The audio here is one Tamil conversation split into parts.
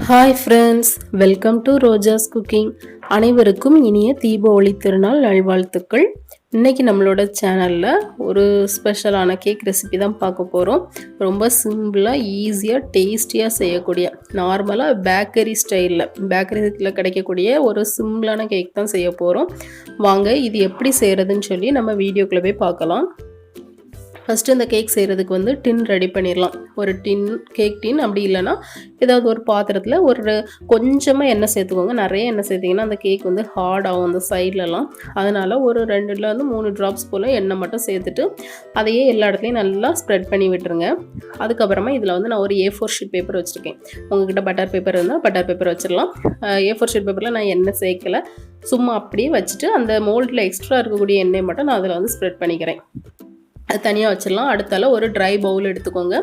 Hi friends, welcome to Rojas cooking. அனைவருக்கும் இனிய தீபாவளி திருநாள் நல்வாழ்த்துக்கள். இன்னைக்கு நம்மளோட சேனல்ல ஒரு ஸ்பெஷலான கேக் ரெசிபி தான் பார்க்க போறோம். ரொம்ப சிம்பிளா ஈஸியா டேஸ்டியா செய்யக்கூடிய நார்மலா பேக்கரி ஸ்டைல்ல பேக்கரில கிடைக்கக்கூடிய ஒரு சிம்பிளான கேக் தான் செய்ய போறோம். வாங்க இது எப்படி செய்யறதுன்னு சொல்லி நம்ம வீடியோக்குள்ள போய் பார்க்கலாம். ஃபஸ்ட்டு இந்த கேக் செய்கிறதுக்கு வந்து டின் ரெடி பண்ணிடலாம். ஒரு டின் கேக் டின் அப்படி இல்லைன்னா ஏதாவது ஒரு பாத்திரத்தில் ஒரு கொஞ்சமாக எண்ணெய் சேர்த்துக்கோங்க. நிறைய எண்ணெய் சேர்த்திங்கன்னா அந்த கேக் வந்து ஹார்ட் ஆகும் அந்த சைட்லலாம். அதனால் ஒரு 2-3 ட்ராப்ஸ் போல் எண்ணெய் மட்டும் சேர்த்துட்டு அதையே எல்லா இடத்துலையும் நல்லா ஸ்ப்ரெட் பண்ணி விட்டுருங்க. அதுக்கப்புறமா இதில் வந்து நான் ஒரு A4 ஷீட் பேப்பர் வச்சுருக்கேன். உங்கள்கிட்ட பட்டர் பேப்பர் இருந்தால் பட்டர் பேப்பர் வச்சிடலாம். A4 ஷீட் பேப்பரில் நான் எண்ணெய் சேர்க்கலை, சும்மா அப்படியே வச்சுட்டு அந்த மோல்டில் எக்ஸ்ட்ரா இருக்கக்கூடிய எண்ணெய் மட்டும் நான் அதில் வந்து ஸ்ப்ரெட் பண்ணிக்கிறேன். அது தனியாக வச்சிடலாம். அடுத்தால ஒரு ட்ரை பவுல் எடுத்துக்கோங்க.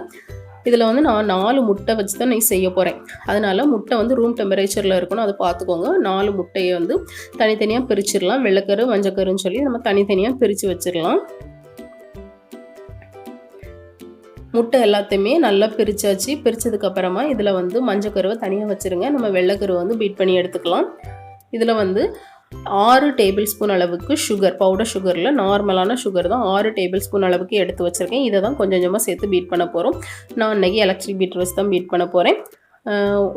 இதில் வந்து நான் 4 முட்டை வச்சு தான் நான் செய்ய போகிறேன். அதனால் முட்டை வந்து ரூம் டெம்பரேச்சரில் இருக்கணும், அதை பார்த்துக்கோங்க. 4 முட்டையை வந்து தனித்தனியாக பிரிச்சிடலாம். வெள்ளைக்கரு மஞ்சக்கருன்னு சொல்லி நம்ம தனித்தனியாக பிரித்து வச்சிடலாம். முட்டை எல்லாத்தையுமே நல்லா பிரித்தாச்சு. பிரித்ததுக்கப்புறமா இதில் வந்து மஞ்சக்கருவை தனியாக வச்சுருங்க. நம்ம வெள்ளைக்கருவை வந்து பீட் பண்ணி எடுத்துக்கலாம். இதில் வந்து 6 டேபிள் ஸ்பூன் அளவுக்கு சுகர், பவுடர் சுகரில் நார்மலான சுகர் தான் 6 டேபிள் ஸ்பூன் அளவுக்கு எடுத்து வச்சுருக்கேன். இதை தான் கொஞ்சம் கொஞ்சமாக சேர்த்து பீட் பண்ண போகிறோம். நான் இன்றைக்கி எலக்ட்ரிக் பீட்டர் வச்சு தான் பீட் பண்ண போகிறேன்.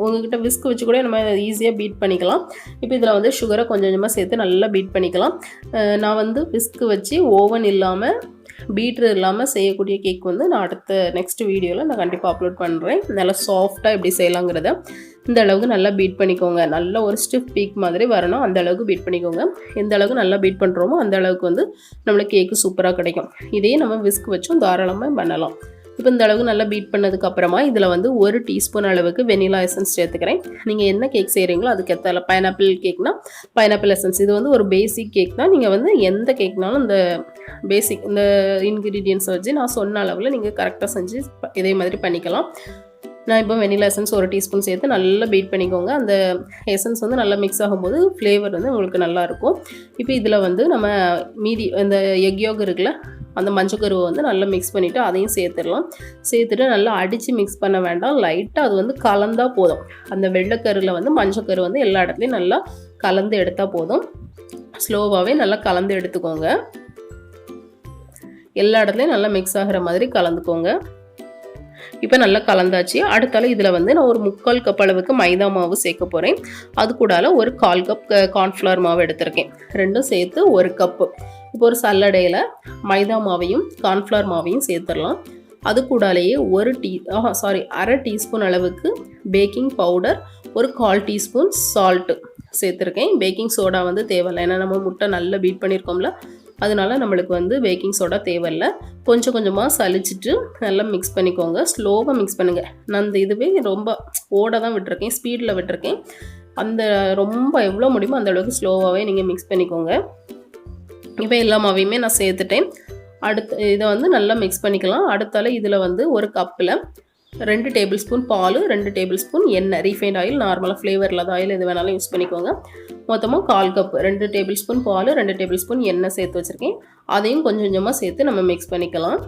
உங்கள்கிட்ட விஸ்க் வச்சு கூட நம்ம ஈஸியாக பீட் பண்ணிக்கலாம். இப்போ இதில் வந்து சுகரை கொஞ்சம் கொஞ்சமாக சேர்த்து நல்லா பீட் பண்ணிக்கலாம். நான் வந்து விஸ்க் வச்சு ஓவன் இல்லாமல் பீட்ரு இல்லாமல் செய்யக்கூடிய கேக் வந்து நான் அடுத்த நெக்ஸ்ட் வீடியோவில் நான் கண்டிப்பாக அப்லோட் பண்ணுறேன். நல்லா சாஃப்டாக எப்படி செய்யலாங்கிறத இந்த அளவுக்கு நல்லா பீட் பண்ணிக்கோங்க. நல்ல ஒரு ஸ்டிஃப் பீக் மாதிரி வரணும், அந்த அளவுக்கு பீட் பண்ணிக்கோங்க. எந்த அளவுக்கு நல்லா பீட் பண்ணுறோமோ அந்த அளவுக்கு வந்து நம்மளுக்கு கேக்கு சூப்பராக கிடைக்கும். இதையே நம்ம விஸ்க் வச்சும் தாராளமாக பண்ணலாம். இப்போ இந்த அளவுக்கு நல்லா பீட் பண்ணதுக்கப்புறமா இதில் வந்து 1 டீஸ்பூன் அளவுக்கு வெனிலா எசன்ஸ் சேர்த்துக்கிறேன். நீங்கள் என்ன கேக் செய்கிறீங்களோ அதுக்கேற்ற பைனாப்பிள் கேக்னா பைனாப்பிள் எசன்ஸ். இது வந்து ஒரு பேசிக் கேக் தான். நீங்கள் வந்து எந்த கேக்னாலும் இந்த பேசிக் இந்த இன்க்ரீடியன்ஸை வச்சு நான் சொன்ன அளவில் நீங்கள் கரெக்டாக செஞ்சு இதே மாதிரி பண்ணிக்கலாம். நான் இப்போ வெனிலா எசன்ஸ் 1 டீஸ்பூன் சேர்த்து நல்லா பீட் பண்ணிக்கோங்க. அந்த எசன்ஸ் வந்து நல்லா மிக்ஸ் ஆகும்போது ஃப்ளேவர் வந்து உங்களுக்கு நல்லாயிருக்கும். இப்போ இதில் வந்து நம்ம மீதி இந்த எக் யோக் இருக்குல்ல, அந்த மஞ்சக்கருவை வந்து நல்லா மிக்ஸ் பண்ணிவிட்டு அதையும் சேர்த்துடலாம். சேர்த்துட்டு நல்லா அடித்து மிக்ஸ் பண்ண வேண்டாம், லைட்டாக அது வந்து கலந்தால் போதும். அந்த வெள்ளைக்கருவில் வந்து மஞ்சக்கரு வந்து எல்லா இடத்துலையும் நல்லா கலந்து எடுத்தால் போதும். ஸ்லோவாகவே நல்லா கலந்து எடுத்துக்கோங்க. எல்லா இடத்துலையும் நல்லா மிக்ஸ் ஆகிற மாதிரி கலந்துக்கோங்க. இப்போ நல்லா கலந்தாச்சு. அடுத்தால இதில் வந்து நான் ஒரு 3/4 கப் அளவுக்கு மைதா மாவு சேர்க்க போகிறேன். அது கூடால ஒரு 1/4 கப் கார்ன்ஃப்ளவர் மாவு எடுத்திருக்கேன். ரெண்டும் சேர்த்து 1 கப்பு. இப்போ ஒரு சல்லடையில் மைதா மாவையும் கார்ன்ஃப்ளவர் மாவையும் சேர்த்துடலாம். அது கூடாலேயே அரை டீஸ்பூன் அளவுக்கு பேக்கிங் பவுடர், ஒரு 1/4 டீஸ்பூன் சால்ட்டு சேர்த்துருக்கேன். பேக்கிங் சோடா வந்து தேவையில்லை, ஏன்னா நம்ம முட்டை நல்லா பீட் பண்ணியிருக்கோம்ல, அதனால நம்மளுக்கு வந்து பேக்கிங் சோடா தேவையில்லை. கொஞ்சம் கொஞ்சமாக சலிச்சிட்டு நல்லா மிக்ஸ் பண்ணிக்கோங்க. ஸ்லோவாக மிக்ஸ் பண்ணுங்கள். நான் இந்த இதுவே ரொம்ப ஓட தான் விட்டுருக்கேன், ஸ்பீடில் விட்டுருக்கேன். அந்த ரொம்ப எவ்வளோ முடியுமோ அந்த அளவுக்கு ஸ்லோவாகவே நீங்கள் மிக்ஸ் பண்ணிக்கோங்க. இப்போ எல்லா மாவையுமே நான் சேர்த்துட்டேன். அடுத்து இதை வந்து நல்லா மிக்ஸ் பண்ணிக்கலாம். அடுத்தால இதில் வந்து ஒரு கப்பில் 2 டேபிள் ஸ்பூன் பால், 2 டேபிள் ஸ்பூன் எண்ணெய், ரீஃபைண்ட் ஆயில், நார்மலாக ஃப்ளேவர் இல்லாத ஆயில் எது வேணாலும் யூஸ் பண்ணிக்கோங்க. மொத்தமாக 1/4 கப், 2 டேபிள் ஸ்பூன் பால், 2 டேபிள் ஸ்பூன் எண்ணெய் சேர்த்து வச்சுருக்கேன். அதையும் கொஞ்சம் கொஞ்சமாக சேர்த்து நம்ம மிக்ஸ் பண்ணிக்கலாம்.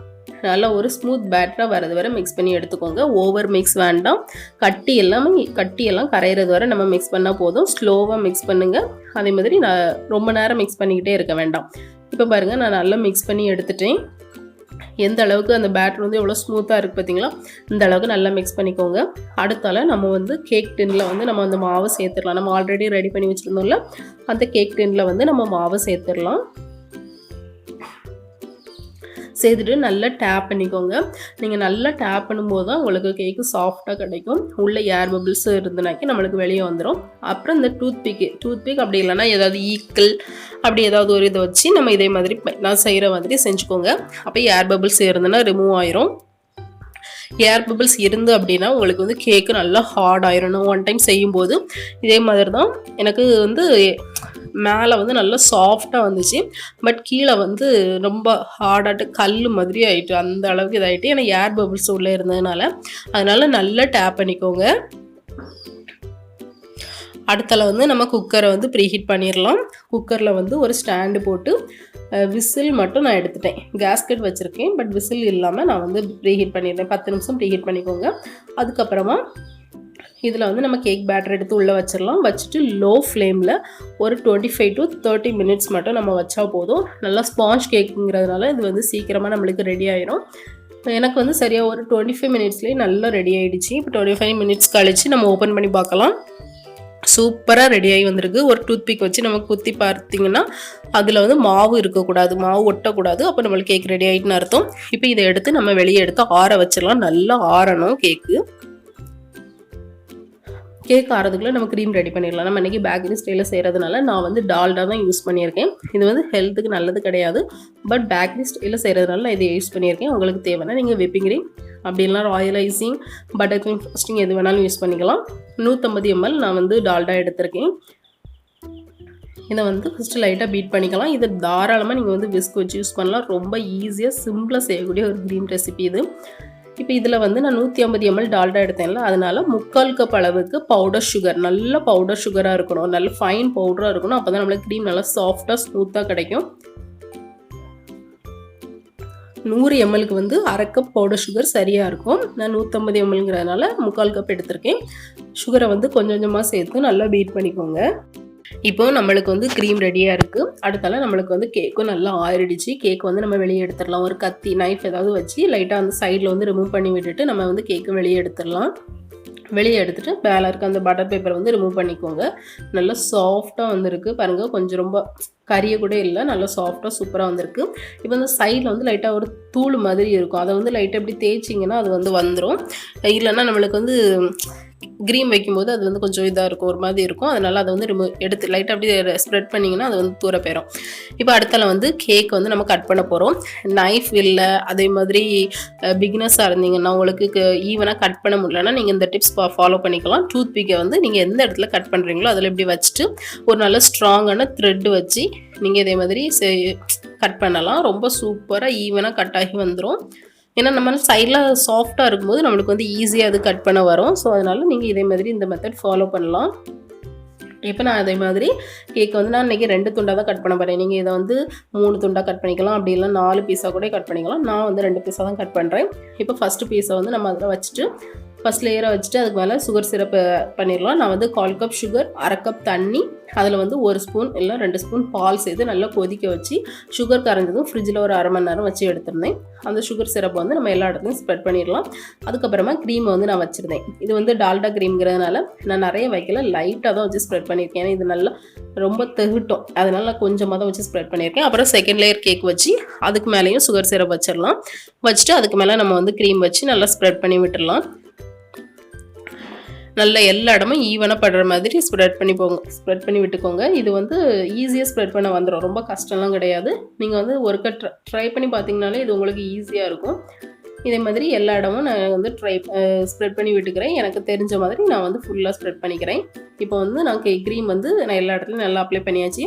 நல்லா ஒரு ஸ்மூத் பேட்டராக வரது வரை மிக்ஸ் பண்ணி எடுத்துக்கோங்க. ஓவர் மிக்ஸ் வேண்டாம். கட்டியெல்லாம் கரையிறது வரை நம்ம மிக்ஸ் பண்ணால் போதும். ஸ்லோவாக மிக்ஸ் பண்ணுங்கள். அதே மாதிரி நான் ரொம்ப நேரம் மிக்ஸ் பண்ணிக்கிட்டே இருக்க வேண்டாம். இப்போ பாருங்கள், நான் நல்லா மிக்ஸ் பண்ணி எடுத்துட்டேன். எந்த அளவுக்கு அந்த பேட்டர் வந்து எவ்வளோ ஸ்மூத்தாக இருக்குது பார்த்தீங்களா, இந்த அளவுக்கு நல்லா மிக்ஸ் பண்ணிக்கோங்க. அடுத்தால நம்ம வந்து கேக் டின்னில் வந்து நம்ம அந்த மாவை சேர்த்துடலாம். நம்ம ஆல்ரெடி ரெடி பண்ணி வச்சுருந்தோம்ல, அந்த கேக் டின்னில் வந்து நம்ம மாவை சேர்த்துடலாம். சேர்த்துட்டு நல்லா டேப் பண்ணிக்கோங்க. நீங்கள் நல்லா டேப் பண்ணும்போது தான் உங்களுக்கு கேக்கு சாஃப்டாக கிடைக்கும். உள்ளே ஏர் பபிள்ஸ் இருந்துனாக்கி நம்மளுக்கு வெளியே வந்துடும். அப்புறம் இந்த டூத்பிக் அப்படி இல்லைன்னா ஏதாவது ஈக்கிள் அப்படி ஏதாவது ஒரு இதை வச்சு நம்ம இதே மாதிரி நான் செய்கிற மாதிரி செஞ்சுக்கோங்க. அப்போ ஏர் பபிள்ஸ் இருந்துன்னா ரிமூவ் ஆயிரும். ஏர் பபிள்ஸ் இருந்து அப்படின்னா உங்களுக்கு வந்து கேக்கு நல்லா ஹார்ட் ஆயிரும். 1 டைம் செய்யும்போது இதே மாதிரி தான் எனக்கு வந்து மேலே வந்து நல்லா சாஃப்டாக வந்துச்சு. பட் கீழே வந்து ரொம்ப ஹார்டாட்டு கல் மாதிரி ஆகிட்டு, அந்த அளவுக்கு இதாகிட்டு. ஏன்னா ஏர் பபிள்ஸ் உள்ளே இருந்ததுனால அதனால் நல்லா டேப் பண்ணிக்கோங்க. அடுத்தால வந்து நம்ம குக்கரை வந்து ப்ரீஹீட் பண்ணிடலாம். குக்கரில் வந்து ஒரு ஸ்டாண்டு போட்டு விசில் மட்டும் நான் எடுத்துட்டேன். கேஸ்கெட் வச்சுருக்கேன், பட் விசில் இல்லாமல் நான் வந்து ப்ரீஹீட் பண்ணிடுறேன். 10 நிமிஷம் ப்ரீஹீட் பண்ணிக்கோங்க. அதுக்கப்புறமா இதில் வந்து நம்ம கேக் பேட்டர் எடுத்து உள்ளே வச்சிடலாம். வச்சுட்டு லோ ஃப்ளேமில் ஒரு 25 to 30 minutes மட்டும் நம்ம வச்சா போதும். நல்லா ஸ்பாஞ்ச் கேக்குங்கிறதுனால இது வந்து சீக்கிரமாக நம்மளுக்கு ரெடி ஆயிரும். எனக்கு வந்து சரியாக ஒரு 25 minutesலேயே நல்லா ரெடி ஆகிடுச்சு. இப்போ 25 minutes கழித்து நம்ம ஓப்பன் பண்ணி பார்க்கலாம். சூப்பராக ரெடி ஆகி வந்திருக்கு. ஒரு டூத்பிக் வச்சு நம்ம குத்தி பார்த்தீங்கன்னா அதில் வந்து மாவு இருக்கக்கூடாது, மாவு ஒட்டக்கூடாது. அப்போ நம்மளுக்கு கேக் ரெடி ஆகிட்டுன்னு அர்த்தம். இப்போ இதை எடுத்து நம்ம வெளியே எடுத்து ஆற வச்சிடலாம். நல்லா ஆறணும் கேக்கு. கேக் ஆறதுக்குள்ளே நம்ம க்ரீம் ரெடி பண்ணிடலாம். நம்ம இன்றைக்கி பேக்கரி ஸ்டைலில் செய்கிறதுனால நான் வந்து டால்டா தான் யூஸ் பண்ணியிருக்கேன். இது வந்து ஹெல்த்துக்கு நல்லது கிடையாது, பட் பேக்கரி ஸ்டைலில் செய்கிறதுனால நான் இதை யூஸ் பண்ணியிருக்கேன். உங்களுக்கு தேவைன்னா நீங்கள் விப்பிங் க்ரீம் அப்படி இல்லைனா Royal icing, butter cream frosting எது வேணாலும் யூஸ் பண்ணிக்கலாம். 150 ml நான் வந்து டால்டா எடுத்திருக்கேன். இதை வந்து ஃபஸ்ட்டு லைட்டாக பீட் பண்ணிக்கலாம். இதை தாராளமாக நீங்கள் வந்து விஸ்க் வச்சு யூஸ் பண்ணலாம். ரொம்ப ஈஸியாக சிம்பிளாக செய்யக்கூடிய ஒரு க்ரீம் ரெசிபி இது. இப்போ இதில் வந்து நான் 150 ml டால்டா எடுத்தேன்ல, அதனால் 3/4 கப் அளவுக்கு பவுடர் சுகர், நல்ல பவுடர் சுகராக இருக்கணும், நல்ல ஃபைன் பவுடராக இருக்கணும். அப்போ தான் நம்மளுக்கு க்ரீம் நல்லா சாஃப்டாக ஸ்மூத்தாக கிடைக்கும். 100 mlக்கு வந்து 1/2 கப் பவுடர் சுகர் சரியாக இருக்கும். நான் 150 mlங்கிறதுனால 3/4 கப் எடுத்திருக்கேன். சுகரை வந்து கொஞ்சம் கொஞ்சமாக சேர்த்து நல்லா பீட் பண்ணிக்கோங்க. இப்போ நம்மளுக்கு வந்து க்ரீம் ரெடியாக இருக்குது. அடுத்தால நம்மளுக்கு வந்து கேக்கும் நல்லா ஆறிடுச்சு. கேக் வந்து நம்ம வெளியே எடுத்துடலாம். ஒரு கத்தி, நைஃப் ஏதாவது வச்சு லைட்டாக அந்த சைடில் வந்து ரிமூவ் பண்ணி விட்டுட்டு நம்ம வந்து கேக்கு வெளியே எடுத்துடலாம். வெளியே எடுத்துகிட்டு மேலே இருக்க அந்த பட்டர் பேப்பரை வந்து ரிமூவ் பண்ணிக்கோங்க. நல்லா சாஃப்டாக வந்துருக்கு பாருங்கள். கொஞ்சம் ரொம்ப கறிய கூட இல்லை, நல்லா சாஃப்டாக சூப்பராக வந்திருக்கு. இப்போ இந்த சைடில் வந்து லைட்டாக ஒரு தூள் மாதிரி இருக்கும். அதை வந்து லைட்டாக எப்படி தேய்ச்சிங்கன்னா அது வந்து வந்துடும். இல்லைன்னா நம்மளுக்கு வந்து க்ரீம் வைக்கும்போது அது வந்து கொஞ்சம் இதாக இருக்கும், ஒரு மாதிரி இருக்கும். அதனால் அதை வந்து எடுத்து லைட்டாக அப்படி ஸ்ப்ரெட் பண்ணிங்கன்னா அது வந்து தூர போயிடும். இப்போ அடுத்தால வந்து கேக் வந்து நம்ம கட் பண்ண போகிறோம். நைஃப் இல்லை, அதே மாதிரி பிகினர்ஸாக இருந்தீங்கன்னா உங்களுக்கு ஈவனாக கட் பண்ண முடியலன்னா நீங்கள் இந்த டிப்ஸ் ஃபாலோ பண்ணிக்கலாம். டூத் பிக்கை வந்து நீங்கள் எந்த இடத்துல கட் பண்ணுறீங்களோ அதில் இப்படி வச்சுட்டு ஒரு நல்ல ஸ்ட்ராங்கான த்ரெட் வச்சு நீங்கள் இதே மாதிரி கட் பண்ணலாம். ரொம்ப சூப்பராக ஈவனாக கட் ஆகி வந்துடும். ஏன்னா நம்ம சைடில் சாஃப்டாக இருக்கும்போது நம்மளுக்கு வந்து ஈஸியாக அது கட் பண்ண வரும். ஸோ அதனால் நீங்கள் இதே மாதிரி இந்த மெத்தட் ஃபாலோ பண்ணலாம். இப்போ நான் அதே மாதிரி கேக் வந்து நான் இன்றைக்கி 2 துண்டாக தான் கட் பண்ண போகிறேன். நீங்கள் இதை வந்து 3 துண்டாக கட் பண்ணிக்கலாம், அப்படி இல்லை 4 பீஸாக கூட கட் பண்ணிக்கலாம். நான் வந்து 2 பீஸாக தான் கட் பண்ணுறேன். இப்போ ஃபஸ்ட்டு பீஸை வந்து நம்ம அதில் வச்சுட்டு ஃபஸ்ட் லேயரை வச்சுட்டு அதுக்கு மேலே சுகர் சிரப்பு பண்ணிடலாம். நான் வந்து 1/4 கப் சுகர், 1/2 கப் தண்ணி, அதில் வந்து 1 ஸ்பூன் இல்லை 2 ஸ்பூன் பால் சேர்த்து நல்லா கொதிக்க வச்சு சுகர் கரைஞ்சதும் ஃப்ரிட்ஜில் ஒரு 1/2 மணி நேரம் வச்சு எடுத்துருந்தேன். அந்த சுகர் சிரப்பை வந்து நம்ம எல்லா இடத்துலையும் ஸ்ப்ரெட் பண்ணிடலாம். அதுக்கப்புறமா க்ரீமை வந்து நான் வச்சுருந்தேன். இது வந்து டால்டா க்ரீம்ங்கிறதுனால நான் நிறைய வைக்கல, லைட்டாக தான் வச்சு ஸ்ப்ரெட் பண்ணியிருக்கேன். ஏன்னா இது நல்லா ரொம்ப தெகிட்டும், அதனால் நான் கொஞ்சமாக தான் வச்சு ஸ்ப்ரெட் பண்ணியிருக்கேன். அப்புறம் செகண்ட் லேயர் கேக் வச்சு அதுக்கு மேலேயும் சுகர் சிரப் வச்சிடலாம். வச்சுட்டு அதுக்கு மேலே நம்ம வந்து க்ரீம் வச்சு நல்லா ஸ்ப்ரெட் பண்ணி விட்டுடலாம். நல்லா எல்லா இடமும் ஈவனாக படுற மாதிரி ஸ்ப்ரெட் பண்ணி விட்டுக்கோங்க. இது வந்து ஈஸியாக ஸ்ப்ரெட் பண்ண வந்துடும், ரொம்ப கஷ்டம்லாம் கிடையாது. நீங்கள் வந்து ஒருக்க ட்ரை பண்ணி பார்த்தீங்கனாலே இது உங்களுக்கு ஈஸியாக இருக்கும். இதே மாதிரி எல்லா இடமும் நான் வந்து ஸ்ப்ரெட் பண்ணி விட்டுக்கிறேன். எனக்கு தெரிஞ்ச மாதிரி நான் வந்து ஃபுல்லாக ஸ்ப்ரெட் பண்ணிக்கிறேன். இப்போ வந்து நான் க்ரீம் வந்து நான் எல்லா இடத்துலையும் நல்லா அப்ளை பண்ணியாச்சு.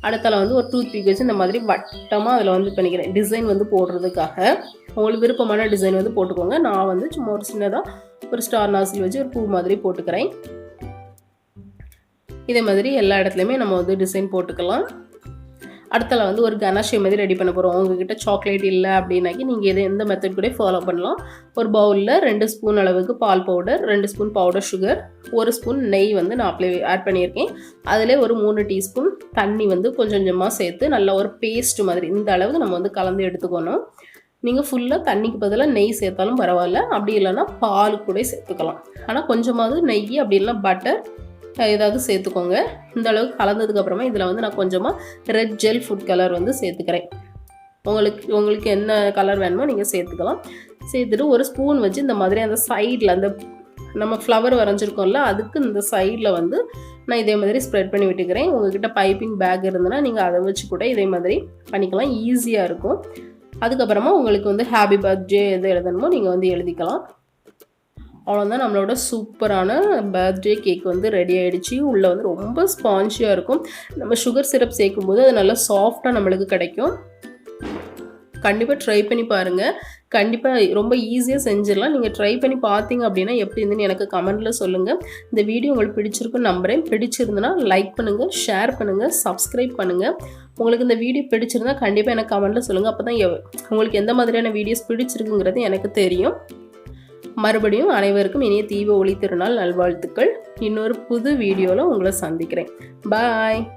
அடுத்தால வந்து ஒரு டூத் பிக் வச்சு இந்த மாதிரி வட்டமாக அதில் வந்து பண்ணிக்கிறேன், டிசைன் வந்து போடுறதுக்காக. உங்களுக்கு விருப்பமான டிசைன் வந்து போட்டுக்கோங்க. நான் வந்து சும்மா ஒரு சின்னதாக ஒரு ஸ்டார் நாசில் வச்சு ஒரு பூ மாதிரி போட்டுக்கிறேன். இதே மாதிரி எல்லா இடத்துலையுமே நம்ம வந்து டிசைன் போட்டுக்கலாம். அடுத்தால வந்து ஒரு கனாஷே மாதிரி ரெடி பண்ண போகிறோம். உங்ககிட்ட சாக்லேட் இல்லை அப்படின்னாக்கி நீங்கள் எந்த மெத்தட் கூட ஃபாலோ பண்ணலாம். ஒரு பவுலில் 2 ஸ்பூன் அளவுக்கு பால் powder, 2 spoon powder sugar, 1 spoon நெய் வந்து நான் ஆட் பண்ணியிருக்கேன். அதில் ஒரு 3 டீஸ்பூன் தண்ணி வந்து கொஞ்சம் கொஞ்சமாக சேர்த்து நல்லா ஒரு பேஸ்ட் மாதிரி இந்த அளவுக்கு நம்ம வந்து கலந்து எடுத்துக்கணும். நீங்கள் ஃபுல்லாக தண்ணிக்கு பதிலாக நெய் சேர்த்தாலும் பரவாயில்ல, அப்படி இல்லைன்னா பால் கூட சேர்த்துக்கலாம். ஆனால் கொஞ்சமாவது நெய் அப்படி இல்லைனா பட்டர் ஏதாவது சேர்த்துக்கோங்க. இந்த அளவுக்கு கலந்ததுக்கப்புறமா இதில் வந்து நான் கொஞ்சமாக ரெட் ஜெல் ஃபுட் கலர் வந்து சேர்த்துக்கிறேன். உங்களுக்கு என்ன கலர் வேணுமோ நீங்கள் சேர்த்துக்கலாம். சேர்த்துட்டு ஒரு ஸ்பூன் வச்சு இந்த மாதிரி அந்த சைடில் அந்த நம்ம ஃப்ளவர் வரைஞ்சிருக்கோம்ல அதுக்கு இந்த சைடில் வந்து நான் இதே மாதிரி ஸ்ப்ரெட் பண்ணி விட்டுக்கிறேன். உங்கள்கிட்ட பைப்பிங் பேக் இருந்ததுன்னா நீங்கள் அதை வச்சு கூட இதே மாதிரி பண்ணிக்கலாம், ஈஸியாக இருக்கும். அதுக்கப்புறமா உங்களுக்கு வந்து ஹாப்பி பர்த்டே எது எழுதணுமோ நீங்கள் வந்து எழுதிக்கலாம். அவ்வளோதான், நம்மளோட சூப்பரான பர்த்டே கேக் வந்து ரெடி ஆகிடுச்சு. உள்ளே வந்து ரொம்ப ஸ்பான்ஜியாக இருக்கும். நம்ம சுகர் சிரப் சேர்க்கும்போது அது நல்லா சாஃப்டாக நம்மளுக்கு கிடைக்கும். கண்டிப்பாக ட்ரை பண்ணி பாருங்கள். கண்டிப்பாக ரொம்ப ஈஸியாக செஞ்சிடலாம். நீங்கள் ட்ரை பண்ணி பார்த்தீங்க அப்படின்னா எப்படி இருந்துன்னு எனக்கு கமெண்ட்டில் சொல்லுங்கள். இந்த வீடியோ உங்களுக்கு பிடிச்சிருக்குன்னு நம்புகிறேன். பிடிச்சிருந்துன்னா லைக் பண்ணுங்கள், ஷேர் பண்ணுங்கள், சப்ஸ்கிரைப் பண்ணுங்கள். உங்களுக்கு இந்த வீடியோ பிடிச்சிருந்தா கண்டிப்பாக எனக்கு கமெண்ட்டில் சொல்லுங்கள். அப்போ தான் உங்களுக்கு எந்த மாதிரியான வீடியோஸ் பிடிச்சிருக்குங்கிறது எனக்கு தெரியும். மறுபடியும் அனைவருக்கும் இனிய தீப ஒளி திருநாள் நல்வாழ்த்துக்கள். இன்னொரு புது வீடியோவில் உங்களை சந்திக்கிறேன். பாய்.